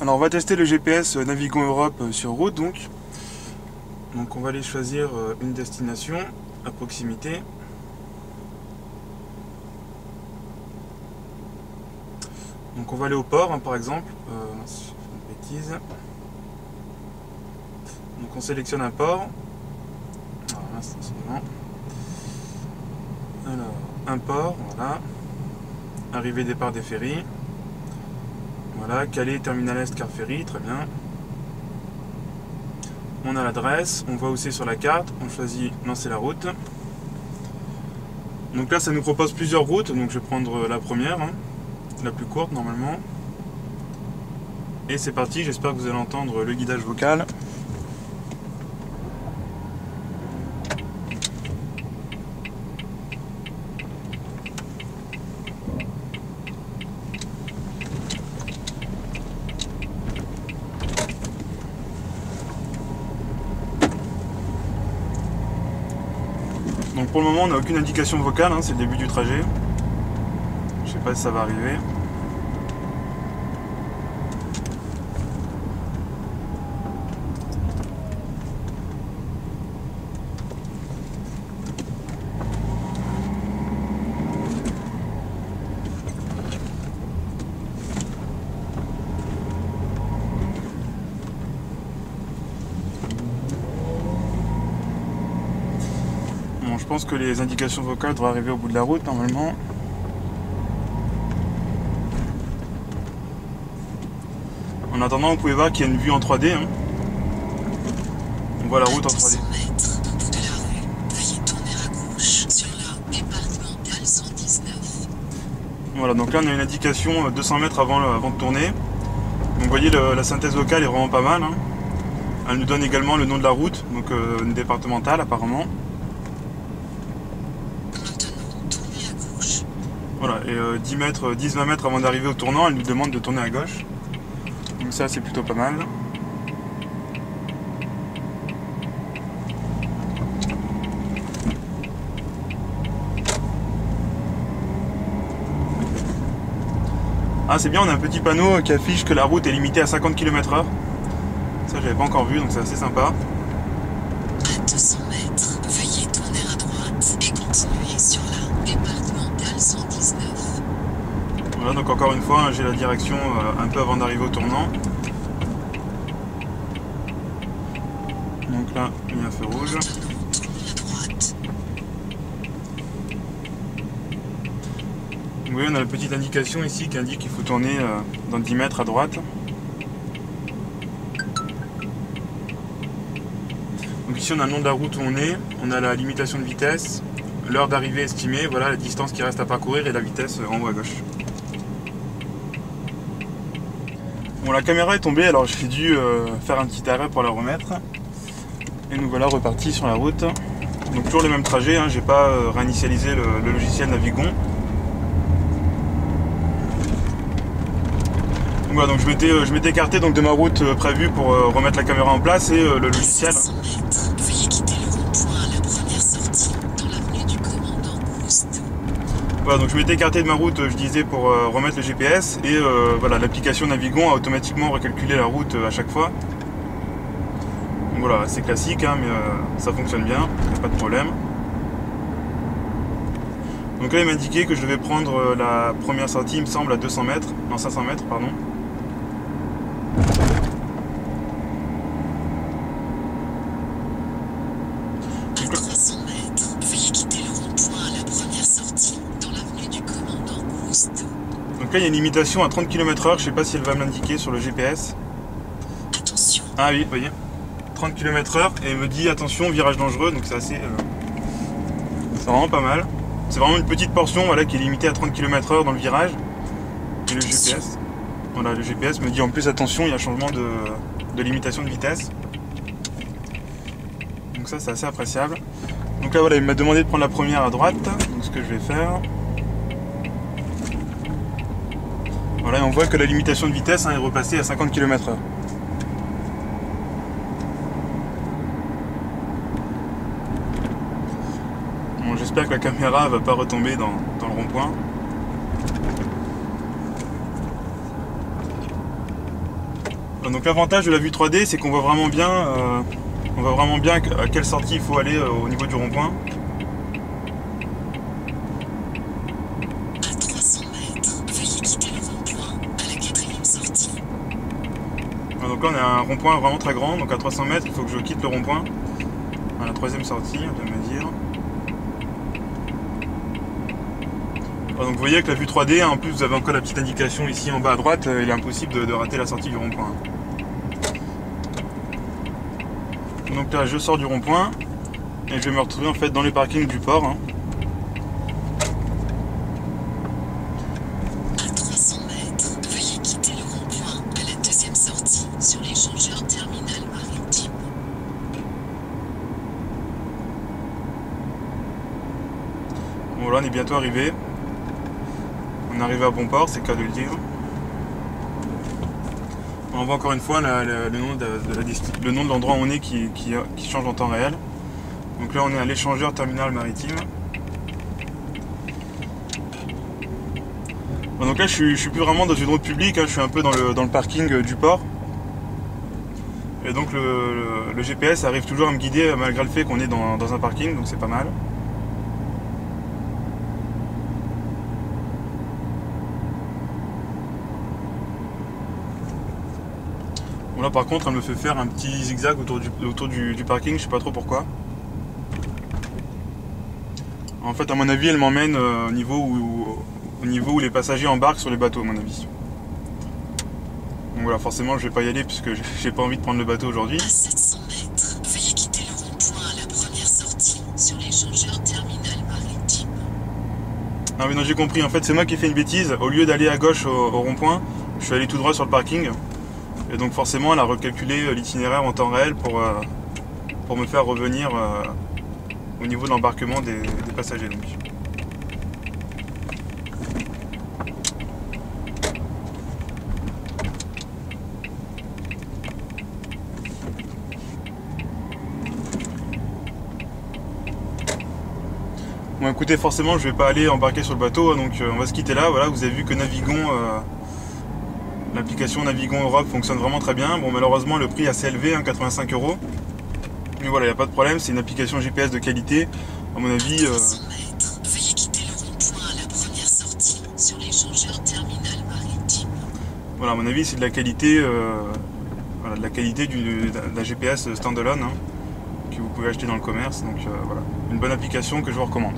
Alors on va tester le GPS Navigon Europe sur route donc. Donc on va aller choisir une destination à proximité. Donc on va aller au port par exemple. Si je fais une bêtise. Donc on sélectionne un port. Voilà, stationnement. Alors un port, voilà. Arrivée départ des ferries. Voilà, Calais, terminal Est, car ferry, très bien. On a l'adresse, on voit où c'est sur la carte, on choisit lancer la route. Donc là ça nous propose plusieurs routes, donc je vais prendre la première, la plus courte normalement. Et c'est parti, j'espère que vous allez entendre le guidage vocal. Donc pour le moment on n'a aucune indication vocale, c'est le début du trajet. Je sais pas si ça va arriver. Bon, je pense que les indications vocales devraient arriver au bout de la route normalement. En attendant, vous pouvez voir qu'il y a une vue en 3D. On voit la route en 3D. Voilà, donc là on a une indication 200 mètres avant de tourner. Donc vous voyez, la synthèse vocale est vraiment pas mal. Elle nous donne également le nom de la route, donc une départementale apparemment. Voilà, et 10-20 mètres avant d'arriver au tournant, elle nous demande de tourner à gauche. Donc ça c'est plutôt pas mal. Ah c'est bien, on a un petit panneau qui affiche que la route est limitée à 50 km/h. Ça j'avais pas encore vu, donc c'est assez sympa. À 200 mètres, veuillez tourner à droite et continuer sur la départementale 119. Voilà, donc encore une fois, j'ai la direction un peu avant d'arriver au tournant. Donc là, il y a un feu rouge. Vous voyez, on a la petite indication ici qui indique qu'il faut tourner dans 10 mètres à droite. Donc ici on a le nom de la route où on a la limitation de vitesse, l'heure d'arrivée estimée, voilà la distance qui reste à parcourir et la vitesse en haut à gauche. Bon, la caméra est tombée, alors j'ai dû faire un petit arrêt pour la remettre. Et nous voilà repartis sur la route. Donc toujours le même trajet, j'ai pas réinitialisé le logiciel Navigon. Voilà, donc je m'étais écarté donc de ma route prévue pour remettre la caméra en place et le logiciel. Voilà, donc je m'étais écarté de ma route, je disais, pour remettre le GPS et voilà, l'application Navigon a automatiquement recalculé la route à chaque fois. Donc voilà, c'est classique, mais ça fonctionne bien, il n'y a pas de problème. Donc là il m'a indiqué que je devais prendre la première sortie, il me semble, à 200 mètres, non 500 mètres, pardon. Donc là il y a une limitation à 30 km/h, je sais pas si elle va me l'indiquer sur le GPS. Attention. Ah oui, vous voyez, 30 km/h et elle me dit attention, virage dangereux, donc c'est assez... c'est vraiment pas mal. C'est vraiment une petite portion voilà, qui est limitée à 30 km/h dans le virage. Et le GPS, voilà, le GPS me dit en plus attention, il y a changement de limitation de vitesse. Donc ça c'est assez appréciable. Donc là voilà, il m'a demandé de prendre la première à droite, donc ce que je vais faire. Voilà, et on voit que la limitation de vitesse est repassée à 50 km/h. Bon, j'espère que la caméra va pas retomber dans le rond-point. Donc l'avantage de la vue 3D, c'est qu'on voit vraiment bien, à quelle sortie il faut aller au niveau du rond-point. À 300 mètres, veuillez quitter le rond-point à la 4e sortie. Donc là on est à un rond-point vraiment très grand, donc à 300 mètres il faut que je quitte le rond-point. À la 3e sortie, on vient de me dire. Donc vous voyez avec la vue 3D, en plus vous avez encore la petite indication ici en bas à droite, il est impossible de rater la sortie du rond-point. Donc là je sors du rond-point et je vais me retrouver en fait dans les parkings du port. À 300 mètres, veuillez quitter le rond-point à la 2e sortie sur l'échangeur terminal maritime. Bon là on est bientôt arrivé. On est arrivé à bon port, c'est le cas de le dire. On voit encore une fois le nom de l'endroit où on est qui change en temps réel. Donc là on est à l'échangeur terminal maritime. Bon, donc là je suis plus vraiment dans une route publique, je suis un peu dans le parking du port. Et donc le GPS arrive toujours à me guider malgré le fait qu'on est dans un parking, donc c'est pas mal. Bon là par contre elle me fait faire un petit zigzag autour du parking, je sais pas trop pourquoi. En fait à mon avis elle m'emmène au niveau où les passagers embarquent sur les bateaux à mon avis. Donc voilà, forcément je vais pas y aller puisque j'ai pas envie de prendre le bateau aujourd'hui. À 700 mètres, veuillez quitter le rond-point à la 1re sortie sur l'échangeur terminal maritime. Ah mais non j'ai compris, en fait c'est moi qui ai fait une bêtise, au lieu d'aller à gauche au rond-point, je suis allé tout droit sur le parking. Et donc forcément elle a recalculé l'itinéraire en temps réel pour me faire revenir au niveau de l'embarquement des passagers. Donc. Bon écoutez, forcément je vais pas aller embarquer sur le bateau, donc on va se quitter là. Voilà, vous avez vu que Navigon, l'application Navigon Europe fonctionne vraiment très bien. Bon malheureusement le prix est assez élevé, 85 €. Mais voilà, il n'y a pas de problème, c'est une application GPS de qualité. À mon avis... 300 mètres, veuillez quitter le rond-point à la 1re sortie sur l'échangeur terminal maritime. Voilà, à mon avis c'est de la qualité, d'un GPS standalone que vous pouvez acheter dans le commerce. Donc voilà, une bonne application que je vous recommande.